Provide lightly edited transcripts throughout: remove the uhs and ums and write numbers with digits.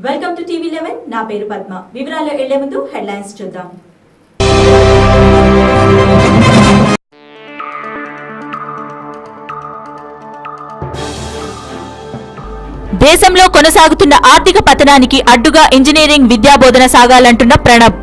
Welcome to TV 11 నా పేరు పద్మ. వివరాలు వెళ్ళే ముందు హెడ్లైన్స్ చూద్దాం. దేశంలో కొనసాగుతున్న ఆర్థిక పతనానికి అడ్డుగా ఇంజనీరింగ్ విద్యాబోధన సాగాలంటున్న ప్రణబ్.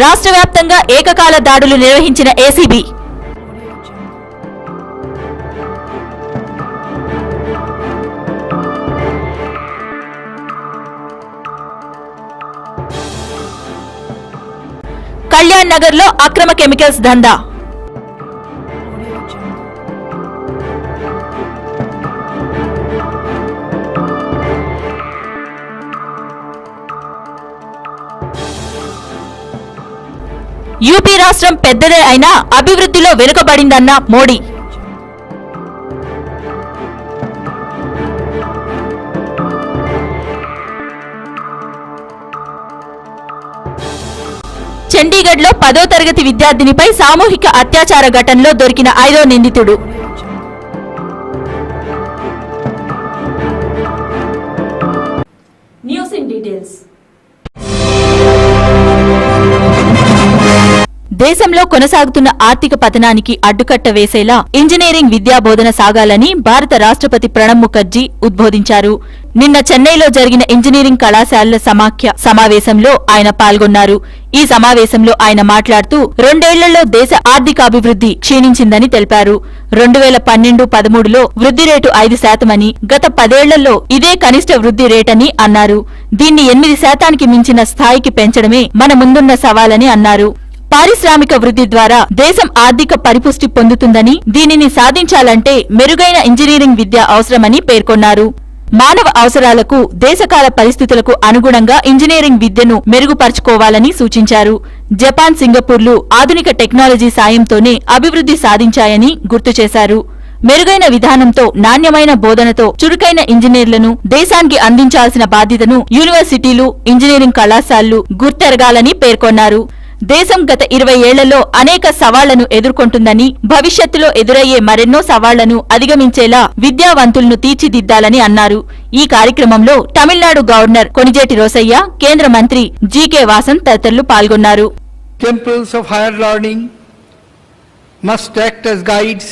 రాష్ట్ర వ్యాప్తంగా ఏకకాల దాడులు నిర్వహించిన ఏసీబీ. కళ్యాణ్ నగర్ లో అక్రమ కెమికల్స్ దందా. యూపీ రాష్ట్రం పెద్దదే అయినా అభివృద్ధిలో వెనుకబడిందన్న మోడీ. చండీగఢ్లో 10వ తరగతి విద్యార్థినిపై సామూహిక అత్యాచార ఘటనలో దొరికిన 5వ నిందితుడు. News in details. దేశంలో కొనసాగుతున్న ఆర్థిక పతనానికి అడ్డుకట్ట వేసేలా ఇంజనీరింగ్ విద్యాబోధన సాగాలని భారత రాష్ట్రపతి ప్రణబ్ ముఖర్జీ ఉద్బోధించారు. నిన్న చెన్నైలో జరిగిన ఇంజనీరింగ్ కళాశాలల సమాఖ్య సమావేశంలో ఆయన పాల్గొన్నారు. ఈ సమావేశంలో ఆయన మాట్లాడుతూ 2 ఏళ్లలో దేశ ఆర్థికాభివృద్ధి క్షీణించిందని తెలిపారు. 2012-13లో వృద్ధి రేటు 5% అని, గత 10 ఏళ్లలో ఇదే కనిష్ట వృద్ధి రేటని అన్నారు. దీన్ని 8% మించిన స్థాయికి పెంచడమే మన ముందున్న సవాలని అన్నారు. పారిశ్రామిక వృద్ధి ద్వారా దేశం ఆర్థిక పరిపుష్టి పొందుతుందని, దీనిని సాధించాలంటే మెరుగైన ఇంజనీరింగ్ విద్య అవసరమని పేర్కొన్నారు. మానవ అవసరాలకు, దేశకాల పరిస్థితులకు అనుగుణంగా ఇంజనీరింగ్ విద్యను మెరుగుపరుచుకోవాలని సూచించారు. జపాన్, సింగపూర్లు ఆధునిక టెక్నాలజీ సాయంతోనే అభివృద్ధి సాధించాయని గుర్తు చేశారు. మెరుగైన విధానంతో, నాణ్యమైన బోధనతో చురుకైన ఇంజనీర్లను దేశానికి అందించాల్సిన బాధ్యతను యూనివర్సిటీలు, ఇంజనీరింగ్ కళాశాలలు గుర్తెరగాలని పేర్కొన్నారు. దేశం గత 20 ఏళ్లలో అనేక సవాళ్లను ఎదుర్కొంటుందని, భవిష్యత్తులో ఎదురయ్యే మరెన్నో సవాళ్లను అధిగమించేలా విద్యావంతులను తీర్చిదిద్దాలని అన్నారు. ఈ కార్యక్రమంలో తమిళనాడు గవర్నర్ కొనిజేటి రోసయ్య, కేంద్ర మంత్రి జీకే వాసన్ తదితరులు పాల్గొన్నారు. Temples of higher learning must act as guides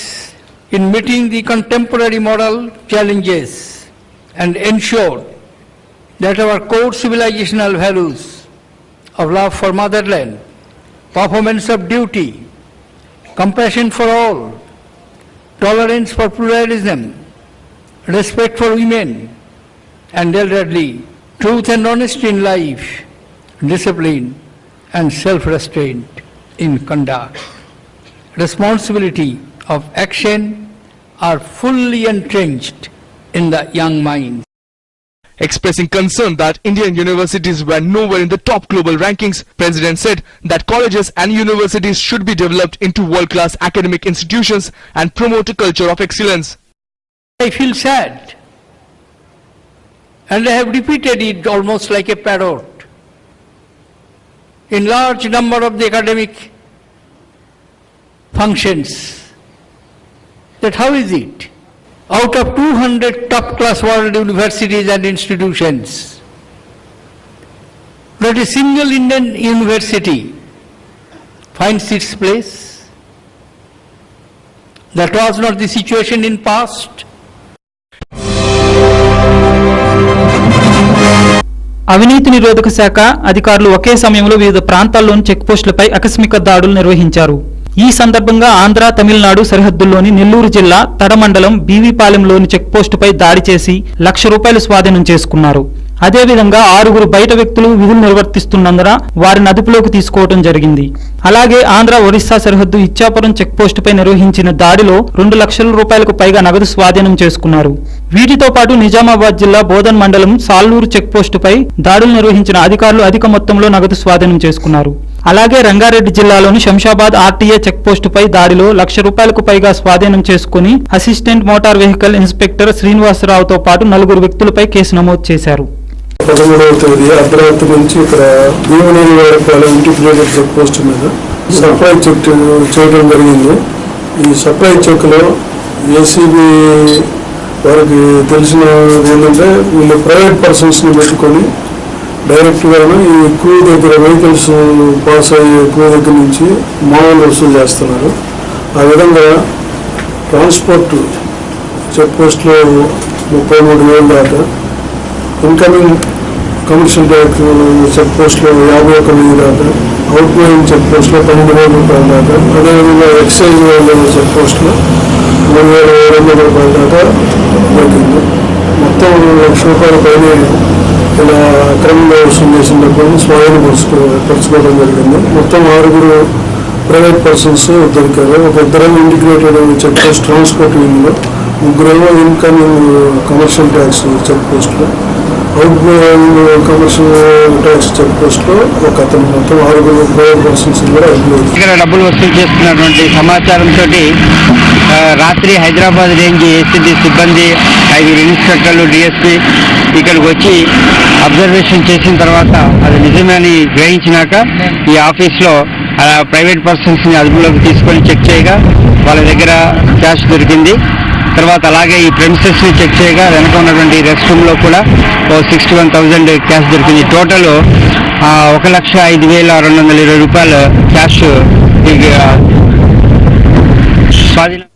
in meeting the contemporary moral challenges and ensure that our core civilizational values of love for motherland, performance of duty, compassion for all, tolerance for pluralism, respect for women, and elderly, truth and honesty in life, discipline and self-restraint in conduct, responsibility of action are fully entrenched in the young minds. Expressing concern that Indian universities were nowhere in the top global rankings, President said that colleges and universities should be developed into world-class academic institutions and promote a culture of excellence. I feel sad, and I have repeated it almost like a parrot in large number of the academic functions, that how is it? Out of 200 top-class world universities and institutions, not a single Indian university finds its place. That was not the situation in past. అవినీతి నిరోధక శాఖ అధికారులు ఒకే సమయంలో వివిధ ప్రాంతాల్లోని check పోస్టులపై ఆకస్మిక దాడులు నిర్వహించారు. ఈ సందర్భంగా ఆంధ్ర, తమిళనాడు సరిహద్దుల్లోని నెల్లూరు జిల్లా తడమండలం బీవీపాలెంలోని చెక్పోస్టుపై దాడి చేసి ₹1,00,000 స్వాధీనం చేసుకున్నారు. అదేవిధంగా 6 బయట వ్యక్తులు విధులు నిర్వర్తిస్తున్నందున వారిని అదుపులోకి తీసుకోవడం జరిగింది. అలాగే ఆంధ్ర, ఒరిస్సా సరిహద్దు ఇచ్చాపురం చెక్పోస్టుపై నిర్వహించిన దాడిలో ₹2,00,000 పైగా నగదు స్వాధీనం చేసుకున్నారు. వీటితో పాటు నిజామాబాద్ జిల్లా బోధన్ మండలం సాల్లూరు చెక్పోస్టుపై దాడులు నిర్వహించిన అధికారులు అధిక మొత్తంలో నగదు స్వాధీనం చేసుకున్నారు. అలాగే రంగారెడ్డి జిల్లాలోని శంషాబాద్ ఆర్టీఏ చెక్పోస్టుపై దాడిలో ₹1,00,000 పైగా స్వాధీనం చేసుకుని అసిస్టెంట్ మోటార్ వెహికల్ ఇన్స్పెక్టర్ శ్రీనివాసరావుతో పాటు 4 వ్యక్తులపై కేసు నమోదు చేశారు. 13వ తేదీ అర్ధరాత్రి నుంచి ఇక్కడ Bhimaneni Vadapalem integrated check post మీద సర్ప్రైజ్ చెక్ చేయడం జరిగింది. ఈ సర్ప్రైజ్ చెక్లో ఏసీబీ వారికి తెలిసిన ఏంటంటే వీళ్ళు ప్రైవేట్ పర్సన్స్ని పెట్టుకొని డైరెక్ట్గా ఈ క్యూ దగ్గర వెహికల్స్ పాస్ అయ్యే క్యూ దగ్గర నుంచి మామూలు వసూలు చేస్తున్నారు. ఆ విధంగా ట్రాన్స్పోర్ట్ చెక్ పోస్ట్లో 33,000 దాకా, ఇన్కమింగ్ కమిషన్ ట్యాక్స్ చెక్ పోస్ట్లో 51,000 దాకా, అవుట్ గోయింగ్ చెక్ పోస్ట్లో 12,000 రూపాయల దాకా, అదేవిధంగా ఎక్సైజ్ చెక్ పోస్ట్లో 3,200 రూపాయల దాకా దొరికింది. మొత్తం ₹1,00,000 పైన ఇలా అక్రమంగా వసూలు చేసిన డబ్బులను స్వాధీనపరుచుకోవడం జరిగింది. మొత్తం 6 ప్రైవేట్ పర్సన్స్ దొరికారు. ఒక 2 ఇంటిగ్రేటెడ్ చెక్ పోస్ట్ ట్రాన్స్పోర్ట్ వింగ్లో, 3 ఇన్కమింగ్ కమర్షియల్ ట్యాక్స్ చెక్ పోస్ట్లో, outgoing commercial tax check పోస్ట్లో ఒక అతను, మొత్తం 6 ప్రైవేట్ పర్సన్స్ కూడా ఇక్కడ డబ్బులు వసూలు చేస్తున్నటువంటి సమాచారంతో రాత్రి హైదరాబాద్ రేంజ్ ఏసీబీ సిబ్బంది 5 ఇన్స్పెక్టర్లు డిఎస్పీ ఇక్కడికి వచ్చి అబ్జర్వేషన్ చేసిన తర్వాత అది నిజమని గ్రహించినాక ఈ ఆఫీస్లో ప్రైవేట్ పర్సన్స్ని అదుపులోకి తీసుకొని చెక్ చేయగా వాళ్ళ దగ్గర క్యాష్ దొరికింది. తర్వాత అలాగే ఈ ప్రెమిసెస్ని చెక్ చేయగా వెనక ఉన్నటువంటి రెస్ట్ రూమ్లో కూడా 61,000 క్యాష్ దొరికింది. టోటల్ 1,05,220 రూపాయలు క్యాష్ స్వాధీనం.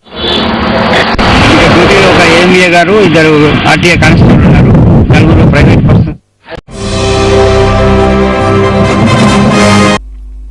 ఇక డ్యూటీలో ఒక ఏఎంఏ గారు, 2 ఆర్టీఏ కానిస్టేబుల్ ఉన్నారు, 4 ప్రైవేట్ పర్సన్.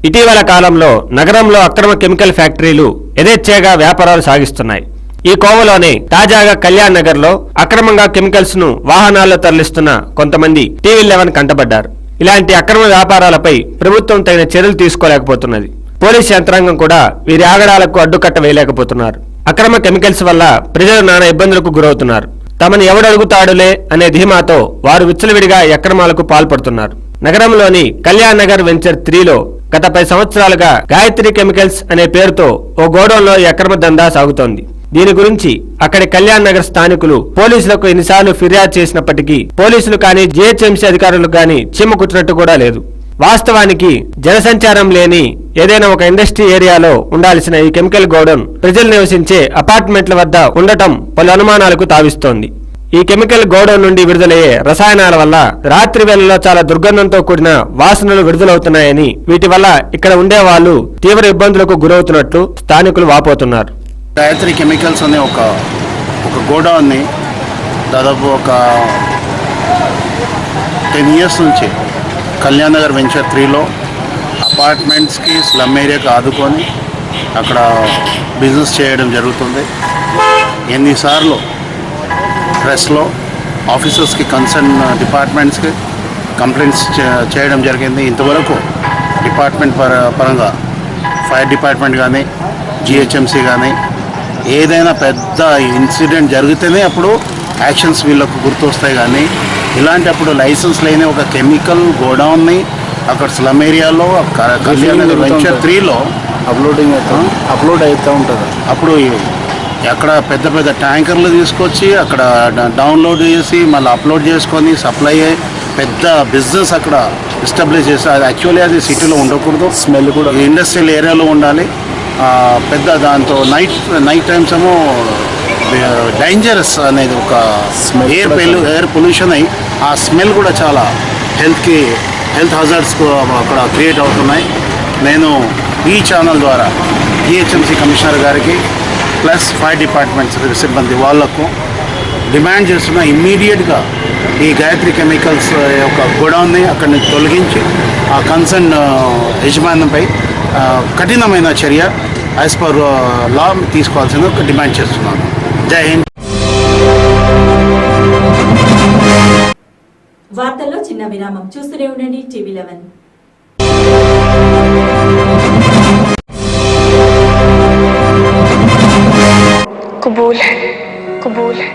ఇటీవల కాలంలో నగరంలో అక్రమ కెమికల్ ఫ్యాక్టరీలు యథేచ్ఛగా వ్యాపారాలు సాగిస్తున్నాయి. ఈ కోవలోనే తాజాగా కళ్యాణ్ నగర్ లో అక్రమంగా కెమికల్స్ ను వాహనాల్లో తరలిస్తున్న కొంతమంది టీవీ11 కంటపడ్డారు. ఇలాంటి అక్రమ వ్యాపారాలపై ప్రభుత్వం తగిన చర్యలు తీసుకోలేకపోతున్నది. పోలీస్ యంత్రాంగం కూడా వీరి ఆగడాలకు అడ్డుకట్ట వేయలేకపోతున్నారు. అక్రమ కెమికల్స్ వల్ల ప్రజలు నానా ఇబ్బందులకు గురవుతున్నారు. తమను ఎవడడుగుతాడులే అనే ధీమాతో వారు విచ్చలవిడిగా ఈ అక్రమాలకు పాల్పడుతున్నారు. నగరంలోని కళ్యాణ్ నగర్ వెంచర్ 3లో గత 10 సంవత్సరాలుగా గాయత్రి కెమికల్స్ అనే పేరుతో ఓ గోడౌన్లో ఈ అక్రమ దందా సాగుతోంది. దీని గురించి అక్కడి కళ్యాణ్ నగర్ స్థానికులు పోలీసులకు ఎన్నిసార్లు ఫిర్యాదు చేసినప్పటికీ పోలీసులు కానీ జీహెచ్ఎంసీ అధికారులు కానీ చీమ కుట్టినట్టు కూడా లేదు. వాస్తవానికి జనసంచారం లేని ఏదైనా ఒక ఇండస్ట్రీ ఏరియాలో ఉండాల్సిన ఈ కెమికల్ గోడౌన్ ప్రజలు నివసించే అపార్ట్మెంట్ల వద్ద ఉండటం పలు అనుమానాలకు తావిస్తోంది. ఈ కెమికల్ గోడౌన్ నుండి విడుదలయ్యే రసాయనాల వల్ల రాత్రి వేళల్లో చాలా దుర్గంధంతో కూడిన వాసనలు విడుదలవుతున్నాయని, వీటి వల్ల ఇక్కడ ఉండే వాళ్ళు తీవ్ర ఇబ్బందులకు గురవుతున్నట్లు స్థానికులు వాపోతున్నారు. గాయత్రి కెమికల్స్ అనే ఒక గోడౌన్ని దాదాపు ఒక 10 ఇయర్స్ నుంచి కళ్యాణ్ నగర్ వెంచర్ 3లో అపార్ట్మెంట్స్కి స్లమ్ ఏరియాకి ఆదుకొని అక్కడ బిజినెస్ చేయడం జరుగుతుంది. ఎన్నిసార్లు ప్రెస్లో ఆఫీసర్స్కి కన్సర్న్ డిపార్ట్మెంట్స్కి కంప్లైంట్స్ చేయడం జరిగింది. ఇంతవరకు డిపార్ట్మెంట్ పరంగా ఫైర్ డిపార్ట్మెంట్ కానీ జిహెచ్ఎంసీ కానీ ఏదైనా పెద్ద ఇన్సిడెంట్ జరిగితేనే అప్పుడు యాక్షన్స్ వీళ్ళకు గుర్తొస్తాయి. కానీ ఇలాంటప్పుడు లైసెన్స్ లేని ఒక కెమికల్ గోడౌన్ని అక్కడ స్లమ్ ఏరియాలో కళ్యాణ్ నగర్ వెంచర్ 3లో అప్లోడ్ అవుతూ ఉంటుంది. అప్పుడు అక్కడ పెద్ద పెద్ద ట్యాంకర్లు తీసుకొచ్చి అక్కడ డౌన్లోడ్ చేసి మళ్ళీ అప్లోడ్ చేసుకొని సప్లై అయ్యే పెద్ద బిజినెస్ అక్కడ ఎస్టాబ్లిష్ చేసి, అది యాక్చువల్లీ అది సిటీలో ఉండకూడదు, స్మెల్ కూడా ఇండస్ట్రియల్ ఏరియాలో ఉండాలి. పెద్ద దాంతో నైట్ టైమ్స్ ఏమో డేంజరస్ అనేది ఒక ఎయిర్ పొల్యూషన్ అయ్యి ఆ స్మెల్ కూడా చాలా హెల్త్ హజార్డ్స్ అక్కడ క్రియేట్ అవుతున్నాయి. నేను ఈ ఛానల్ ద్వారా జిహెచ్ఎంసీ కమిషనర్ గారికి ప్లస్ ఫైర్ డిపార్ట్మెంట్స్ సిబ్బంది వాళ్లకు డిమాండ్ చేస్తున్న ఇమ్మీడియట్గా ఈ గాయత్రి కెమికల్స్ యొక్క గోడౌన్ని అక్కడి నుంచి తొలగించి ఆ కన్సర్న్ యజమానంపై కఠినమైన చర్య యాజ్ పర్ లా తీసుకోవాల్సిన డిమాండ్ చేస్తున్నాను. జై హింద్. వార్తల్లో చిన్న విరామం. చూస్తూనే ఉండండి టీవీ11. कबूल है, कबूल है।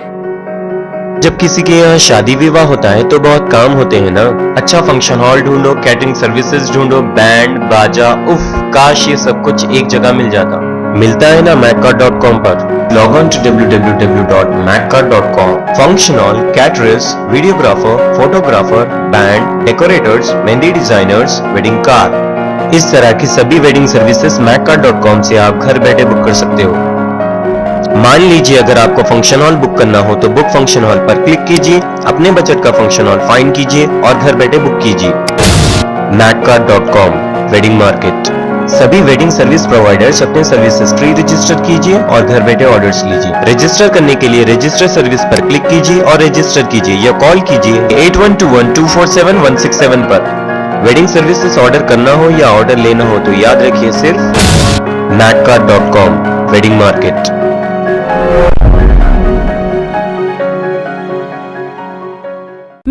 जब किसी के यहाँ शादी विवाह होता है तो बहुत काम होते हैं ना। अच्छा फंक्शन हॉल ढूंढो, कैटरिंग सर्विसेज ढूंढो, बैंड बाजा, उफ काश ये सब कुछ एक जगह मिल जाता। मिलता है ना maccar.com पर। Log on to www.maccar.com। Function hall, caterers, videographer, photographer, band, decorators, mehndi designers, wedding card, इस तरह की सभी वेडिंग सर्विसेज macca.com से आप घर बैठे बुक कर सकते हो। मान लीजिए अगर आपको फंक्शन हॉल बुक करना हो तो बुक फंक्शन हॉल पर क्लिक कीजिए, अपने बजट का फंक्शन हॉल फाइंड कीजिए और घर बैठे बुक कीजिए। macca.com wedding market. सभी वेडिंग सर्विस प्रोवाइडर्स अपने सर्विस हिस्ट्री रजिस्टर कीजिए और घर बैठे ऑर्डर्स लीजिए। रजिस्टर करने के लिए रजिस्टर सर्विस पर क्लिक कीजिए और रजिस्टर कीजिए या कॉल कीजिए 8121247167 पर। वेडिंग सर्विसेज ऑर्डर करना हो या ऑर्डर लेना हो तो याद रखिए सिर्फ macca.com वेडिंग मार्केट।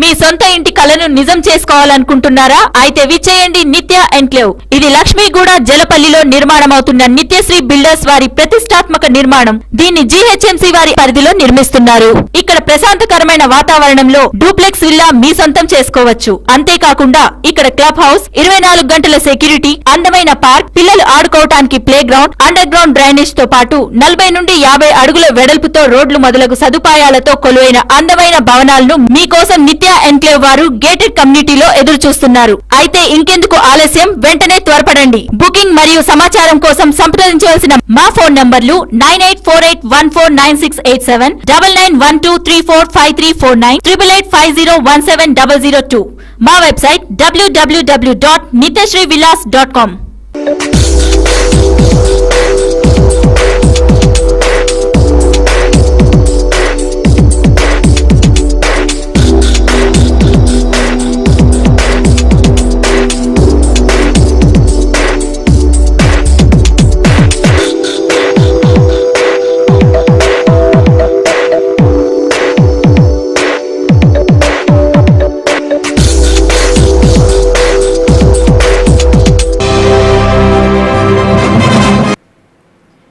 మీ సొంత ఇంటి కలను నిజం చేసుకోవాలనుకుంటున్నారా? అయితే విచ్చేయండి నిత్య ఎన్క్లేవ్. ఇది లక్ష్మీగూడ జలపల్లిలో నిర్మాణమవుతున్న నిత్యశ్రీ బిల్డర్స్ వారి ప్రతిష్టాత్మక నిర్మాణం. దీన్ని జీహెచ్ఎంసీ వారి పరిధిలో నిర్మిస్తున్నారు. ఇక్కడ ప్రశాంతకరమైన వాతావరణంలో డూప్లెక్స్ విల్లా మీ సొంతం చేసుకోవచ్చు. అంతేకాకుండా ఇక్కడ క్లబ్ హౌస్, 24 గంటల సెక్యూరిటీ, అందమైన పార్క్, పిల్లలు ఆడుకోవటానికి playground, underground drainage తో పాటు 40 నుండి 50 అడుగుల వెడల్పుతో రోడ్లు మొదలగు సదుపాయాలతో కొలువైన అందమైన భవనాలను మీకోసం నిత్య ఎన్క్లేవ్ వారు గేటెడ్ కమ్యూనిటీలో ఎదురు చూస్తున్నారు. అయితే ఇంకెందుకు ఆలస్యం, వెంటనే త్వరపడండి. బుకింగ్ మరియు సమాచారం కోసం సంప్రదించవలసిన మా ఫోన్ నంబర్లు 9848149687, 9912345349, 8850170002. మా వెబ్సైట్ www.nityasreevillas.com.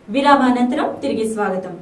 విరామానంతరం తిరిగి స్వాగతం.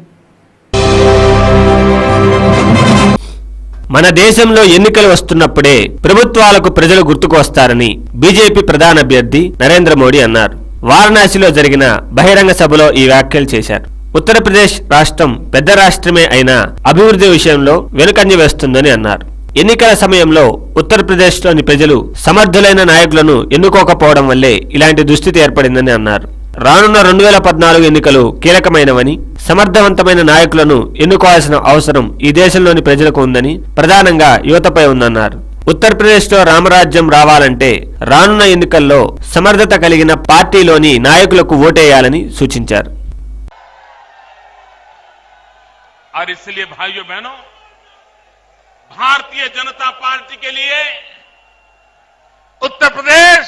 మన దేశంలో ఎన్నికలు వస్తున్నప్పుడే ప్రభుత్వాలకు ప్రజలు గుర్తుకు వస్తారని బీజేపీ ప్రధాన అభ్యర్థి నరేంద్ర మోడీ అన్నారు. వారణాసిలో జరిగిన బహిరంగ సభలో ఈ వ్యాఖ్యలు చేశారు. ఉత్తరప్రదేశ్ రాష్ట్రం పెద్ద రాష్ట్రమే అయినా అభివృద్ధి విషయంలో వెనుకంజ వేస్తుందని అన్నారు. ఎన్నికల సమయంలో ఉత్తరప్రదేశ్లోని ప్రజలు సమర్థులైన నాయకులను ఎన్నుకోకపోవడం వల్లే ఇలాంటి దుస్థితి ఏర్పడిందని అన్నారు. రానున్న 2014 ఎన్నికలు కీలకమైనవని, సమర్థవంతమైన నాయకులను ఎన్నుకోవాల్సిన అవసరం ఈ దేశంలోని ప్రజలకు ఉందని, ప్రధానంగా యువతపై ఉందన్నారు. ఉత్తరప్రదేశ్లో రామరాజ్యం రావాలంటే రానున్న ఎన్నికల్లో సమర్థత కలిగిన పార్టీలోని నాయకులకు ఓటేయాలని సూచించారు. और इसलिए भाइयों बहनों, भारतीय जनता पार्टी के लिए उत्तर प्रदेश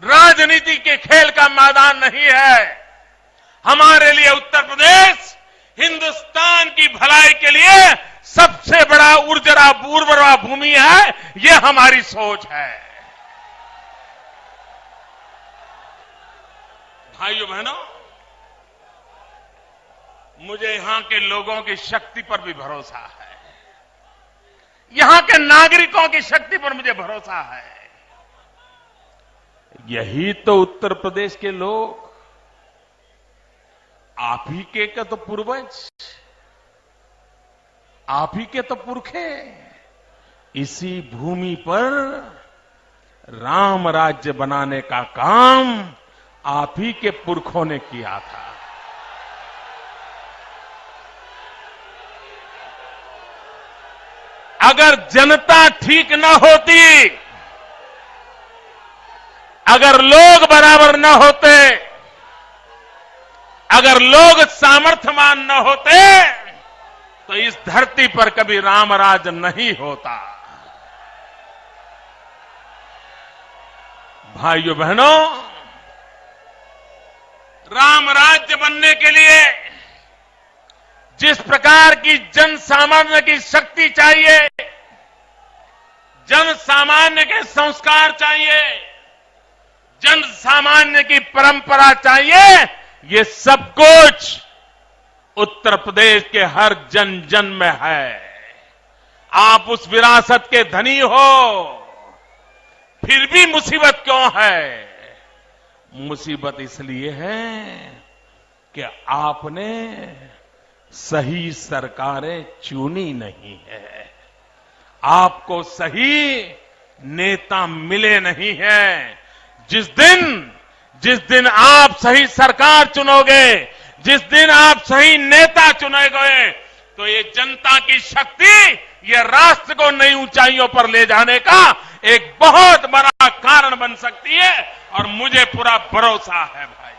राजनीति के खेल का मैदान नहीं है। हमारे लिए उत्तर प्रदेश हिंदुस्तान की भलाई के लिए सबसे बड़ा उर्वरा भूमि है। ये हमारी सोच है। भाइयों बहनों, मुझे यहां के लोगों की शक्ति पर भी भरोसा है, यहां के नागरिकों की शक्ति पर मुझे भरोसा है। यही तो उत्तर प्रदेश के लोग, आप ही के तो पूर्वज, आप ही के तो पुरखे इसी भूमि पर राम राज्य बनाने का काम आप ही के पुरखों ने किया था। अगर जनता ठीक न होती, अगर लोग बराबर न होते, अगर लोग सामर्थ्यवान न होते, तो इस धरती पर कभी रामराज नहीं होता। भाइयों बहनों, राम राज्य बनने के लिए जिस प्रकार की जन सामान्य की शक्ति चाहिए, जन सामान्य के संस्कार चाहिए, जन सामान्य की परंपरा चाहिए, ये सब कुछ उत्तर प्रदेश के हर जन जन में है। आप उस विरासत के धनी हो, फिर भी मुसीबत क्यों है? मुसीबत इसलिए है कि आपने सही सरकारें चुनी नहीं है, आपको सही नेता मिले नहीं हैं। जिस दिन आप सही सरकार चुनोगे, जिस दिन आप सही नेता चुनोगे, तो ये जनता की शक्ति ये राष्ट्र को नई ऊंचाइयों पर ले जाने का एक बहुत बड़ा कारण बन सकती है और मुझे पूरा भरोसा है भाई।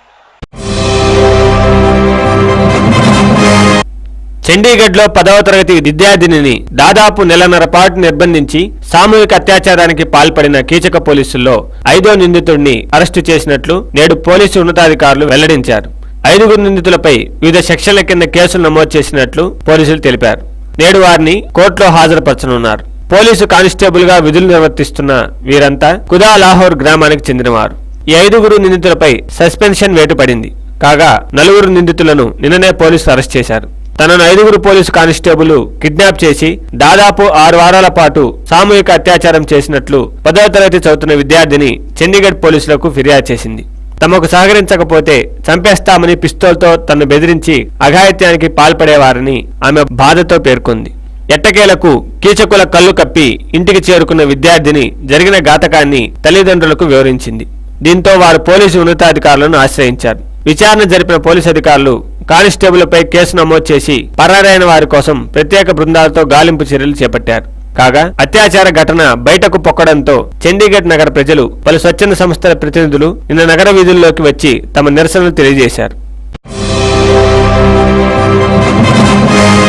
చండీగఢ్లో 10వ తరగతి విద్యార్థినిని దాదాపు నెలన్నర పాటు నిర్బంధించి సామూహిక అత్యాచారానికి పాల్పడిన కీచక పోలీసుల్లో 5వ నిందితుడిని అరెస్టు చేసినట్లు నేడు పోలీసు ఉన్నతాధికారులు వెల్లడించారు. 5గురు నిందితులపై వివిధ సెక్షన్ల కింద కేసులు నమోదు చేసినట్లు పోలీసులు తెలిపారు. నేడు వారిని కోర్టులో హాజరుపరచనున్నారు. పోలీసు కానిస్టేబుల్ గా విధులు నిర్వర్తిస్తున్న వీరంతా కుదా లాహోర్ గ్రామానికి చెందినవారు. ఈ 5గురు నిందితులపై సస్పెన్షన్ వేటు పడింది. కాగా 4 నిందితులను నిన్ననే పోలీసులు అరెస్ట్ చేశారు. తనను 5గురు పోలీసు కానిస్టేబుల్ కిడ్నాప్ చేసి దాదాపు 6 వారాల పాటు సామూహిక అత్యాచారం చేసినట్లు 10వ తరగతి చదువుతున్న విద్యార్థిని చండీగఢ్ పోలీసులకు ఫిర్యాదు చేసింది. తమకు సహకరించకపోతే చంపేస్తామని పిస్తోల్తో తనను బెదిరించి అఘాయిత్యానికి పాల్పడేవారని ఆమె బాధతో పేర్కొంది. ఎట్టకేలకు కీచకుల కళ్ళు కప్పి ఇంటికి చేరుకున్న విద్యార్థిని జరిగిన ఘాతకాన్ని తల్లిదండ్రులకు వివరించింది. దీంతో వారు పోలీసు ఉన్నతాధికారులను ఆశ్రయించారు. విచారణ జరిపిన పోలీసు అధికారులు కానిస్టేబుల్పై కేసు నమోదు చేసి పరారైన వారి కోసం ప్రత్యేక బృందాలతో గాలింపు చర్యలు చేపట్టారు. కాగా అత్యాచార ఘటన బయటకు పొక్కడంతో చండీగఢ్ నగర ప్రజలు పలు స్వచ్ఛంద సంస్థల ప్రతినిధులు నిన్న నగర వీధుల్లోకి వచ్చి తమ నిరసనలు తెలియజేశారు.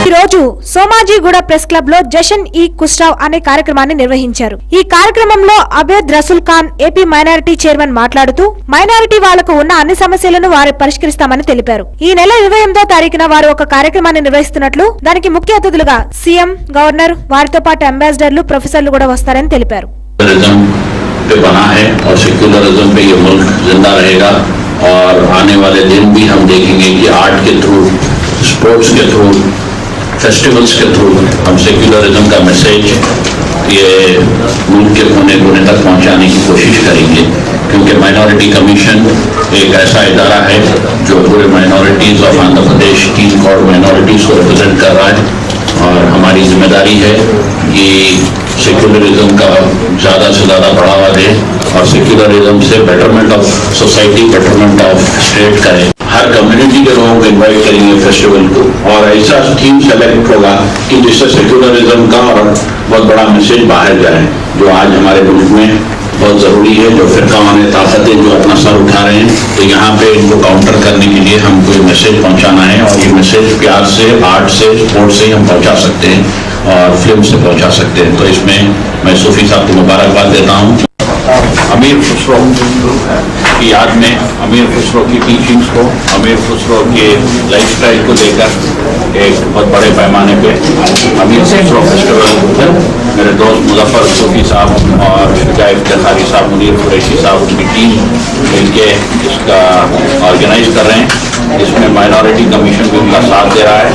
ఈ రోజు సోమాజిగూడ ప్రెస్ క్లబ్ లో జషన్ ఈ కుస్టావ్ అనే కార్యక్రమాన్ని నిర్వహించారు. ఈ కార్యక్రమంలో Abed Rasool Khan AP minority chairman మాట్లాడుతూ మైనారిటీ వాళ్లకు ఉన్న అన్ని సమస్యలను వారు పరిష్కరిస్తామని తెలిపారు. ఈ నెల 28వ తారీఖున వారు ఒక కార్యక్రమాన్ని నిర్వహిస్తున్నట్లు, దానికి ముఖ్య అతిథులుగా సీఎం, గవర్నర్, వారితో పాటు అంబాసిడర్లు, ప్రొఫెసర్లు కూడా వస్తారని తెలిపారు. और आने वाले दिन भी हम देखेंगे कि आर्ट के थ्रू, स्पोर्ट्स के थ्रू, फेस्टिवल्स के थ्रू हम सेक्युलरिज्म का मैसेज ये मुल्क के कोने कोने तक पहुंचाने की कोशिश करेंगे, क्योंकि माइनॉरिटी कमीशन एक ऐसा इदारा है जो पूरे minorities of Andhra Pradesh 3 crore minorities को रिप्रेजेंट कर रहा है और हमारी जिम्मेदारी है कि सेक्युलरिज्म का ज़्यादा से ज़्यादा बढ़ावा दे और सेक्युलरिज्म से betterment of society, betterment of state करें। हर कम्युनिटी के लोगों को इन्वाइट करेंगे फेस्टिवल को और ऐसा थीम सेलेक्ट होगा कि जिससे सेक्युलरिज्म का और बहुत बड़ा मैसेज बाहर जाए, जो आज हमारे मुल्क में बहुत ज़रूरी है। जो फिरकावाने ताकतें जो अपना सर उठा रहे हैं, तो यहाँ पे इनको काउंटर करने के लिए हमको ये मैसेज पहुँचाना है और ये मैसेज प्यार से, आर्ट से, स्पोर्ट्स से ही हम पहुँचा सकते हैं और फिल्म से पहुँचा सकते हैं। तो इसमें मैं सूफी साहब को मुबारकबाद देता हूँ। अमीर खुसरो की याद में अमीर खुसरो की टीचिंग्स को, अमीर खुसरो के लाइफस्टाइल को लेकर एक बहुत बड़े पैमाने पे अमीर खुसरो फेस्टिवल मेरे दोस्त मुजफ्फर सूफी साहब और शुजा इफ्तिखारी साहब, मुनीर कुरैशी साहब, उनकी टीम मिलके इसका ऑर्गेनाइज कर रहे हैं। इसमें माइनॉरिटी कमीशन भी उनका साथ दे रहा है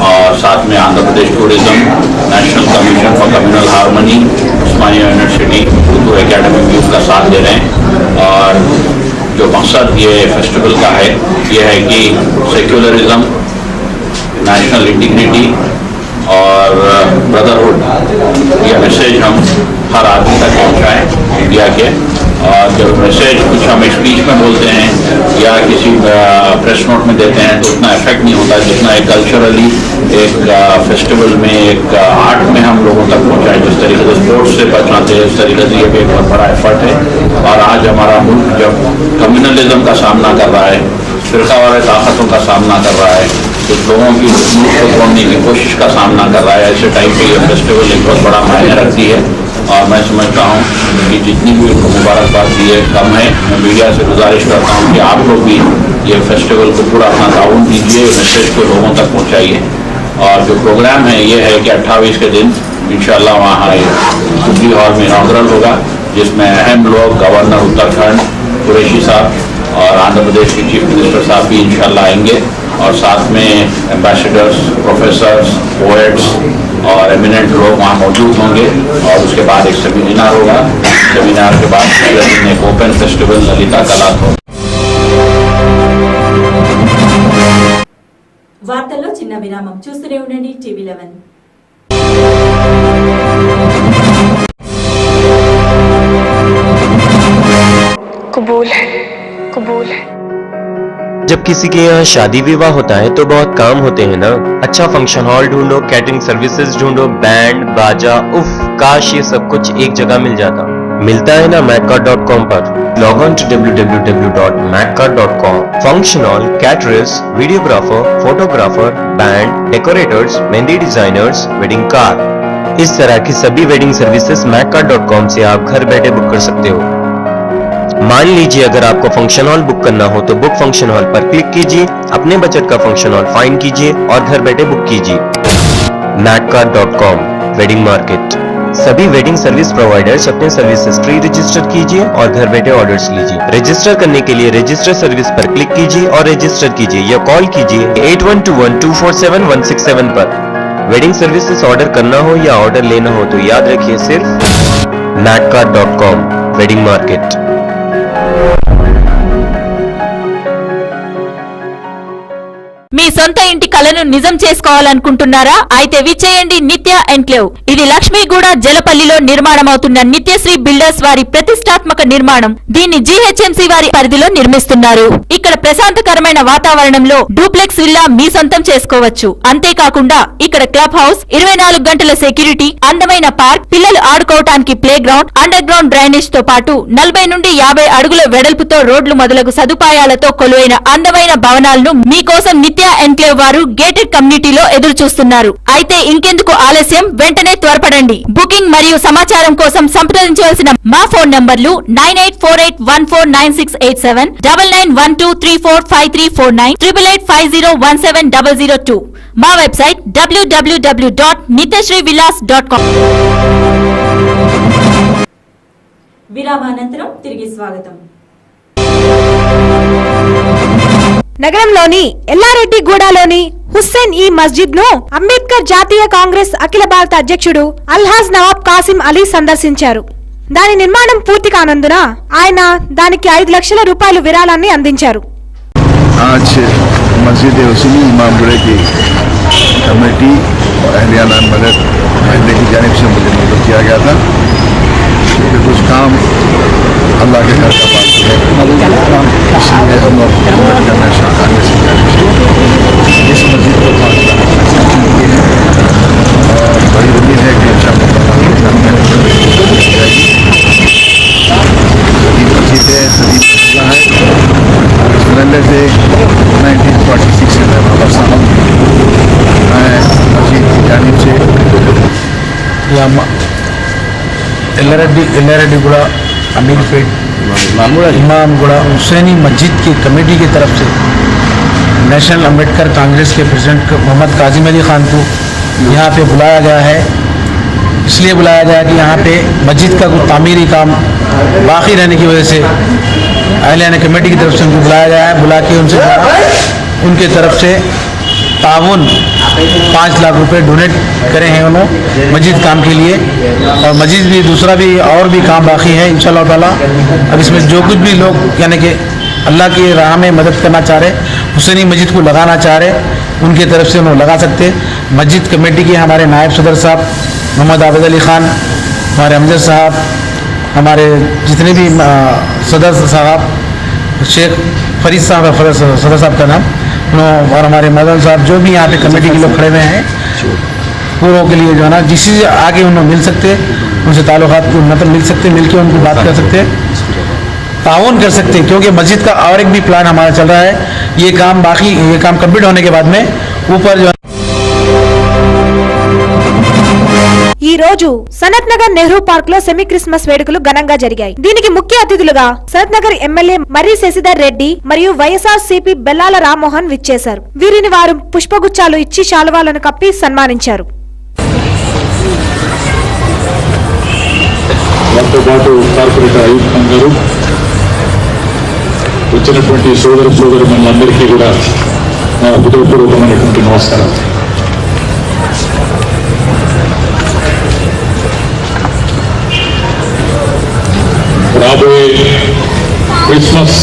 और साथ में Andhra Pradesh tourism, national commission for communal harmony, Osmania university Urdu academy भी उसका साथ दे रहे हैं। और जो मकसद ये फेस्टिवल का है ये है कि सेक्युलरिज्म, नेशनल इंटीग्रिटी और ब्रदरहुड ये मैसेज हम हर आदमी तक पहुँचाएँ इंडिया के। और जब मैसेज कुछ हम स्पीच में बोलते हैं या किसी प्रेस नोट में देते हैं तो उतना इफेक्ट नहीं होता जितना एक कल्चरली एक फेस्टिवल में, एक आर्ट में हम लोगों तक पहुंचाएं। जिस तरीके से स्पोर्ट्स से पहुंचाते हैं उस तरीके से ये भी एक बहुत बड़ा एफर्ट है। और आज हमारा मुल्क जब कम्युनलिज्म का सामना कर रहा है, फिरका वाले ताकतों का सामना कर रहा है, कुछ लोगों की मुल्क को तोड़ने की कोशिश का सामना कर रहा है, ऐसे टाइप पे ये फेस्टिवल एक बहुत बड़ा मायने रखती है। और मैं समझता हूँ कि जितनी भी उनको मुबारकबाद दी है कम है। मैं मीडिया से गुजारिश करता हूँ कि आप लोग भी ये फेस्टिवल को पूरा अपना ताउन दीजिए, मैसेज को लोगों तक पहुँचाइए। और जो प्रोग्राम है ये है कि 28 के दिन इंशाल्लाह वहाँ जुबली हॉल में इनॉग्रल होगा, जिसमें अहम लोग गवर्नर उत्तराखंड कुरैशी साहब और आंध्र प्रदेश के चीफ मिनिस्टर साहब भी इंशाल्लाह आएंगे और साथ में एम्बेसडर्स, प्रोफेसर्स, पोएट्स और एमिनेंट लोग वहाँ मौजूद होंगे। और उसके बाद एक सेमिनार होगा, सेमिनार के बाद एक ओपन फेस्टिवल ललिता कला होगा। వార్తల్లో చిన్న విరామం. చూస్తూనే ఉండండి టీవీ 11. कबूल है, कबूल है। जब किसी के यहाँ शादी विवाह होता है तो बहुत काम होते हैं ना। अच्छा फंक्शन हॉल ढूंढो, कैटरिंग सर्विसेज ढूंढो, बैंड बाजा, उफ काश ये सब कुछ एक जगह मिल जाता। मिलता है ना macca.com पर। Log on to www.macca.com। Function hall, caterers, videographer, photographer, band, decorators, mehndi designers, wedding car, इस तरह की सभी वेडिंग सर्विसेज macca.com से आप घर बैठे बुक कर सकते हो। मान लीजिए अगर आपको फंक्शन हॉल बुक करना हो तो बुक फंक्शन हॉल पर क्लिक कीजिए, अपने बजट का फंक्शन हॉल फाइंड कीजिए और घर बैठे बुक कीजिए। macca.com wedding market. सभी वेडिंग सर्विस प्रोवाइडर्स अपने सर्विसेज फ्री रजिस्टर कीजिए और घर बैठे ऑर्डर्स लीजिए। रजिस्टर करने के लिए रजिस्टर सर्विस पर क्लिक कीजिए और रजिस्टर कीजिए या कॉल कीजिए 8121247167 पर। वेडिंग सर्विसेज ऑर्डर करना हो या ऑर्डर लेना हो तो याद रखिए सिर्फ macca.com वेडिंग मार्केट। మీ సొంత ఇంటి కలను నిజం చేసుకోవాలనుకుంటున్నారా? అయితే విచ్చేయండి నిత్య ఎన్క్లేవ్. ఇది లక్ష్మీగూడ జలపల్లిలో నిర్మాణమవుతున్న నిత్యశ్రీ బిల్డర్స్ వారి ప్రతిష్టాత్మక నిర్మాణం. దీన్ని జీహెచ్ఎంసీ వారి పరిధిలో నిర్మిస్తున్నారు. ఇక్కడ ప్రశాంతకరమైన వాతావరణంలో డూప్లెక్స్ విల్లా మీ సొంతం చేసుకోవచ్చు. అంతేకాకుండా ఇక్కడ క్లబ్ హౌస్, 24 గంటల సెక్యూరిటీ, అందమైన పార్క్, పిల్లలు ఆడుకోవటానికి playground, underground drainage తో పాటు 40 నుండి 50 అడుగుల వెడల్పుతో రోడ్లు మొదలగు సదుపాయాలతో కొలువైన అందమైన భవనాలను మీకోసం నిత్య ఎన్క్లేవ్ వారు గేటెడ్ కమ్యూనిటీలో ఎదురు చూస్తున్నారు. అయితే ఇంకెందుకు ఆలస్యం, వెంటనే త్వరపడండి. బుకింగ్ మరియు సమాచారం కోసం సంప్రదించవలసిన మా ఫోన్ నంబర్లు 9848149687, 9912345349, 8850170002. మా వెబ్సైట్ www.nityasrivillas.com. విరామానంతరం తిరిగి స్వాగతం. నగరంలోని ఎల్లారెడ్డిగూడలోని హుస్సేన్ ఈ మస్జిద్ ను అంబేద్కర్ జాతీయ కాంగ్రెస్ అఖిల భారత అధ్యక్షుడు అల్హాజ్ నవాబ్ కాసిం అలీ సందర్శించారు. దాని నిర్మాణం పూర్తి కానందున ఆయన దానికి 5 లక్షల రూపాయల విరాళాన్ని అందించారు. आज मस्जिद हुसैनी इमामगुड़े की कमेटी और अहलियाना मदद महल्ले की जानिब से मुझे मदद किया गया था क्योंकि कुछ काम अल्लाह के घर का बात है, इसलिए हम लोग मदद करना चाहते हैं। इस मस्जिद को 5 लाख और बड़ी उम्मीद है कि अच्छा मस्जिद है, सदी है। इस महल्ले से 1946 से मैं वापसा हूँ। मैं मस्जिद की जानिब से एल्लारेड्डीगुड़ा अमीरपेट इमामगुड़ा हुसैनी मस्जिद की कमेटी की तरफ से नेशनल अम्बेडकर कांग्रेस के प्रेसिडेंट मोहम्मद काजिम अली खान को यहाँ पे बुलाया गया है। इसलिए बुलाया गया कि यहाँ पे मस्जिद का कुछ तामीरी काम बाकी रहने की वजह से अहलियाना कमेटी की तरफ से उनको बुलाया गया है। बुला के उनसे उनके तरफ से ताउन 5 लाख रुपए डोनेट करे हैं उन्होंने मस्जिद काम के लिए। और मस्जिद भी दूसरा भी और भी काम बाकी है इंशाअल्लाह ताला। अब इसमें जो कुछ भी लोग यानी कि अल्लाह की राह में मदद करना चाह रहे, हुसैनी मस्जिद को लगाना चाह रहे, उनके तरफ से उन्होंने लगा सकते। मस्जिद कमेटी के हमारे नायब सदर साहब मोहम्मद आबिद अली खान, हमारे अमजद साहब, हमारे जितने भी सदर साहब, शेख फरीद साहब सदर साहब का नाम, और हमारे मदन साहब, जो भी यहाँ पे कमेटी के लोग खड़े हुए हैं पूरों के लिए जो है ना जिससे आगे उन्हें मिल सकते, उनसे ताल्लुकात को मतलब मिल सकते, मिलकर उनको बात कर सकते, ताउन कर सकते हैं। क्योंकि मस्जिद का और एक भी प्लान हमारा चल रहा है। ये काम कंप्लीट होने के बाद में ऊपर जो ఈ రోజు సనత్ నగర్ నెహ్రూ పార్క్ లో సెమీ క్రిస్మస్ వేడుకలు ఘనంగా జరిగాయి. దీనికి ముఖ్య అతిథులుగా సనత్ నగర్ ఎమ్మెల్యే మర్రి శశిధర్ రెడ్డి మరియు వైఎస్ఆర్ సిపి బెల్లాల రామ్మోహన్ విచ్చేశారు. వీరిని వారు పుష్పగుచ్చాలు ఇచ్చి శాలువాలను కప్పి సన్మానించారు. వచ్చినటువంటి సోదరు మనందరికీ కూడా నా హృదయపూర్వకమైనటువంటి నమస్కారం. రాబోయే క్రిస్మస్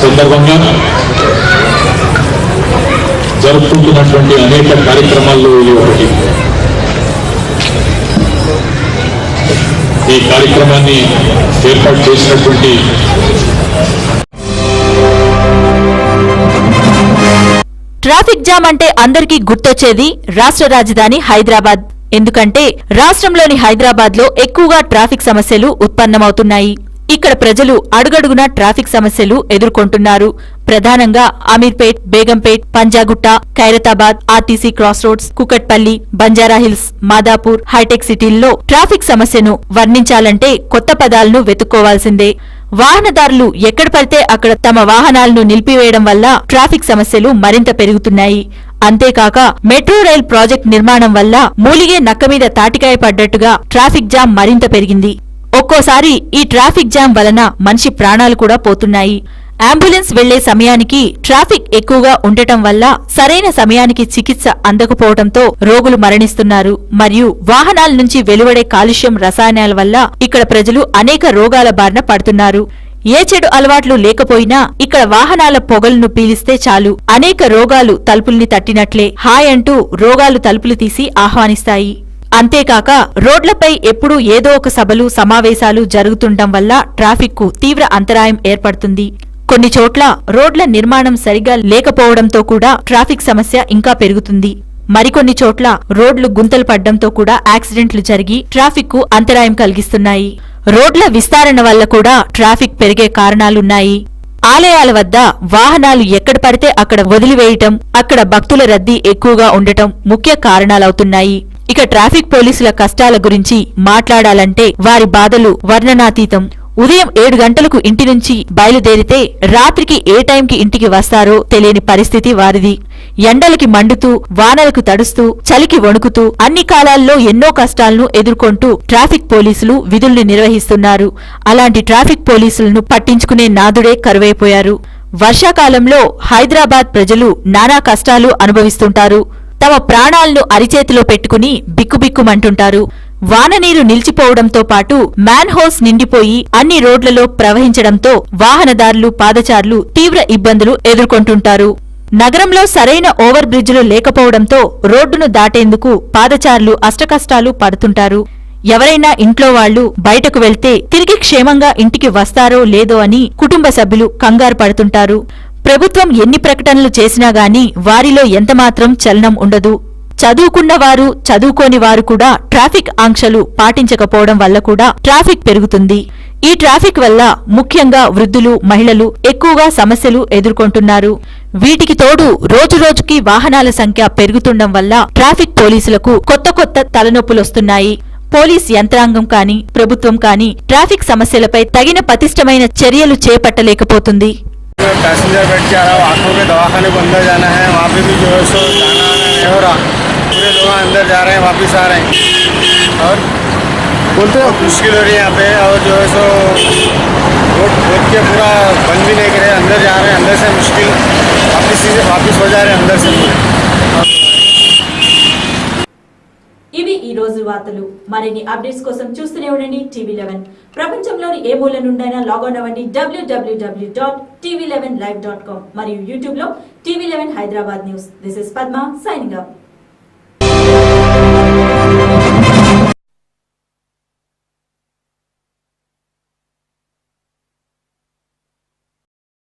సందర్భంగా జరుపుకుంటున్నటువంటి అనేక కార్యక్రమాల్లో ఇది ఒకటి. ఈ కార్యక్రమాన్ని ఏర్పాటు చేసినటువంటి ట్రాఫిక్ జామ్ అంటే అందరికీ గుర్తొచ్చేది రాష్ట్ర రాజధాని హైదరాబాద్. ఎందుకంటే రాష్ట్రంలోని హైదరాబాద్ లో ఎక్కువగా ట్రాఫిక్ సమస్యలు ఉత్పన్నమవుతున్నాయి. ఇక్కడ ప్రజలు అడుగడుగునా ట్రాఫిక్ సమస్యలు ఎదుర్కొంటున్నారు. ప్రధానంగా Ameerpet, Begumpet, Panjagutta, Khairatabad, RTC cross roads, Kukatpally, Banjara Hills, Madhapur, hitech సిటీల్లో ట్రాఫిక్ సమస్యను వర్ణించాలంటే కొత్త పదాలను వెతుక్కోవాల్సిందే. వాహనదారులు ఎక్కడ పడితే అక్కడ తమ వాహనాలను నిలిపివేయడం వల్ల ట్రాఫిక్ సమస్యలు మరింత పెరుగుతున్నాయి. అంతేకాక మెట్రో రైల్ ప్రాజెక్ట్ నిర్మాణం వల్ల మూలిగే నక్కమీద తాటికాయ పడ్డట్టుగా ట్రాఫిక్ జామ్ మరింత పెరిగింది. ఒక్కోసారి ఈ ట్రాఫిక్ జామ్ వలన మనిషి ప్రాణాలు కూడా పోతున్నాయి. అంబులెన్స్ వెళ్లే సమయానికి ట్రాఫిక్ ఎక్కువగా ఉండటం వల్ల సరైన సమయానికి చికిత్స అందకపోవడంతో రోగులు మరణిస్తున్నారు. మరియు వాహనాల నుంచి వెలువడే కాలుష్యం రసాయనాల వల్ల ఇక్కడ ప్రజలు అనేక రోగాల బారిన పడుతున్నారు. ఏ చెడు అలవాట్లు లేకపోయినా ఇక్కడ వాహనాల పొగలను పీలిస్తే చాలు అనేక రోగాలు తలుపుల్ని తట్టినట్లే హాయ్ అంటూ రోగాలు తలుపులు తీసి ఆహ్వానిస్తాయి. అంతేకాక రోడ్లపై ఎప్పుడూ ఏదో ఒక సభలు, సమావేశాలు జరుగుతుండటం వల్ల ట్రాఫిక్ కు తీవ్ర అంతరాయం ఏర్పడుతుంది. కొన్ని చోట్ల రోడ్ల నిర్మాణం సరిగా లేకపోవడంతో కూడా ట్రాఫిక్ సమస్య ఇంకా పెరుగుతుంది. మరికొన్ని చోట్ల రోడ్లు గుంతలు పడ్డంతో కూడా యాక్సిడెంట్లు జరిగి ట్రాఫిక్ కు అంతరాయం కలిగిస్తున్నాయి. రోడ్ల విస్తరణ వల్ల కూడా ట్రాఫిక్ పెరిగే కారణాలున్నాయి. ఆలయాల వద్ద వాహనాలు ఎక్కడ పడితే అక్కడ వదిలివేయటం, అక్కడ భక్తుల రద్దీ ఎక్కువగా ఉండటం ముఖ్య కారణాలవుతున్నాయి. ఇక ట్రాఫిక్ పోలీసుల కష్టాల గురించి మాట్లాడాలంటే వారి బాధలు వర్ణనాతీతం. ఉదయం 7 గంటలకు ఇంటి నుంచి బయలుదేరితే రాత్రికి ఏ టైంకి ఇంటికి వస్తారో తెలియని పరిస్థితి వారిది. ఎండలకి మండుతూ, వానలకు తడుస్తూ, చలికి వణుకుతూ అన్ని కాలాల్లో ఎన్నో కష్టాలను ఎదుర్కొంటూ ట్రాఫిక్ పోలీసులు విధుల్ని నిర్వహిస్తున్నారు. అలాంటి ట్రాఫిక్ పోలీసులను పట్టించుకునే నాదుడే కరువైపోయారు. వర్షాకాలంలో హైదరాబాద్ ప్రజలు నానా కష్టాలు అనుభవిస్తుంటారు. తమ ప్రాణాలను అరిచేతిలో పెట్టుకుని బిక్కుబిక్కుమంటుంటారు. వాననీరు నిలిచిపోవడంతో పాటు మ్యాన్ హోల్స్ నిండిపోయి అన్ని రోడ్లలో ప్రవహించడంతో వాహనదారులు, పాదచారులు తీవ్ర ఇబ్బందులు ఎదుర్కొంటుంటారు. నగరంలో సరైన ఓవర్ బ్రిడ్జిలు లేకపోవడంతో రోడ్డును దాటేందుకు పాదచారులు అష్టకష్టాలు పడుతుంటారు. ఎవరైనా ఇంట్లో వాళ్లు బయటకు వెళ్తే తిరిగి క్షేమంగా ఇంటికి వస్తారో లేదో అని కుటుంబ సభ్యులు కంగారు పడుతుంటారు. ప్రభుత్వం ఎన్ని ప్రకటనలు చేసినా గాని వారిలో ఎంతమాత్రం చలనం ఉండదు. చదువుకున్నవారు, చదువుకోని వారు కూడా ట్రాఫిక్ ఆంక్షలు పాటించకపోవడం వల్ల కూడా ట్రాఫిక్ పెరుగుతుంది. ఈ ట్రాఫిక్ వల్ల ముఖ్యంగా వృద్ధులు, మహిళలు ఎక్కువగా సమస్యలు ఎదుర్కొంటున్నారు. వీటికి తోడు రోజురోజుకి వాహనాల సంఖ్య పెరుగుతుండడం వల్ల ట్రాఫిక్ పోలీసులకు కొత్త కొత్త తలనొప్పులొస్తున్నాయి. పోలీస్ యంత్రాంగం కానీ, ప్రభుత్వం కానీ ట్రాఫిక్ సమస్యలపై తగిన పటిష్టమైన చర్యలు చేపట్టలేకపోతుంది. पैसेंजर बैठ के आ रहा हूँ, आँखों के दवाखाने को अंदर जाना है, वहाँ पे भी जो है सो जाना आना नहीं हो रहा. पूरे लोग अंदर जा रहे हैं, वापस आ रहे हैं और बोलते हैं मुश्किल हो रही है यहाँ पे. और जो है सो रोड खोद के पूरा बंद भी नहीं करे, अंदर जा रहे हैं, अंदर से मुश्किल वापस हो जा रहे हैं अंदर से. ఇవి ఈ రోజు వార్తలు. మరిన్ని అప్డేట్స్ కోసం చూస్తూనే ఉండండి TV11. ప్రపంచంలోని ఏ మూల నుండైనా లాగిన్ అవ్వండి www.tv11live.com మరియు యూట్యూబ్ లో TV11 Hyderabad news. This is Padma signing up.